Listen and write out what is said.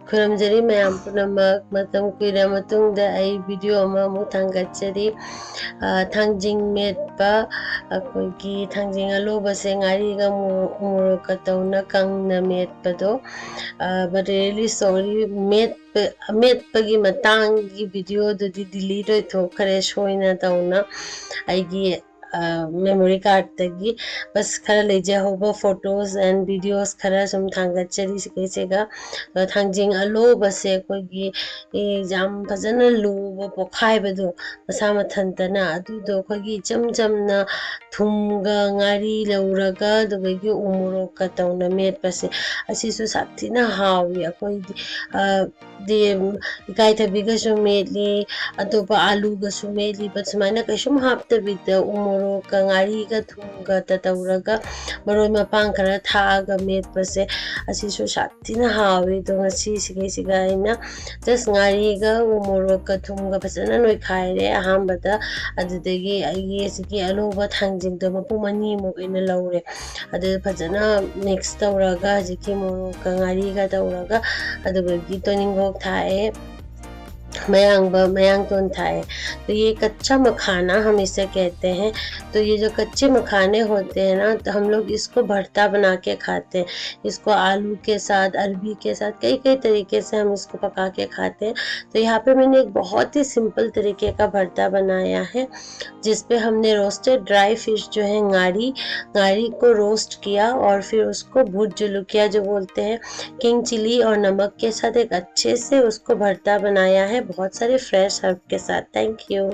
खुरमजरी मयाम पुनमक मतम कुइरा मतुंगदा आई वीडियो अमा अमुक थांगतचरी थांजिंग मेटपा अखोइगी थांजिंग अलोबसे ngariga मुरुका तौना कंगना मेटपदो but really sorry मेटपगी मतांगी वीडियो दुदी डिलीट होइथोखरे सोइना तौना आइगी मेमोरी कार्ड तगी बस खरा लेजहौबा फोटोज एंड वीडियोस खरा सुम थांगतचरी सिकैसेगा थांजिंग अलोबसे अखोइगी जाम फजन लुबा पोखाइबदो मसा मथंतना अदुदो अखोइगी इचम चमना थुमगा ngari लौरगा दुबैगी उमुरोका तौना मेटपसे असिसु साथिना हावी अखोइदी दे इकाइथबिगसु मेटली अतोपा आलूगसु मेटली बट सुमाइना कैसुम हाप्तबिदा उमुरोका ngariga थुमगा ततौरगा मरोय मपांग खरा थागा मेटपसे असिसु साथिना हावी तो ngasi सिगैसिगा आइना जस्ट ngariga उमुरोका थुमगा फजना नोइखाइरे अहांबदा अदुदगी आइगे सिगी अलोबा थांजिंगदो मपुम अनिमुक इना लौरे अदु फजना मिक्स तौरगा जिकी मोरोका ngariga तौरगा अदुबगी तोनिंगोक थाए मयांग तोन थाए। तो ये कच्चा मखाना हम इसे कहते हैं। तो ये जो कच्चे मखाने होते हैं ना, तो हम लोग इसको भरता बना के खाते हैं। इसको आलू के साथ, अरबी के साथ कई तरीके से हम इसको पका के खाते हैं। तो यहाँ पे मैंने एक बहुत ही सिंपल तरीके का भरता बनाया है, जिसपे हमने रोस्टेड ड्राई फिश जो है ngari को रोस्ट किया और फिर उसको भुट जुलुकिया जो बोलते हैं, किंग चिली और नमक के साथ एक अच्छे से उसको भरता बनाया है, बहुत सारे फ्रेश हर्ब के साथ। Thank you.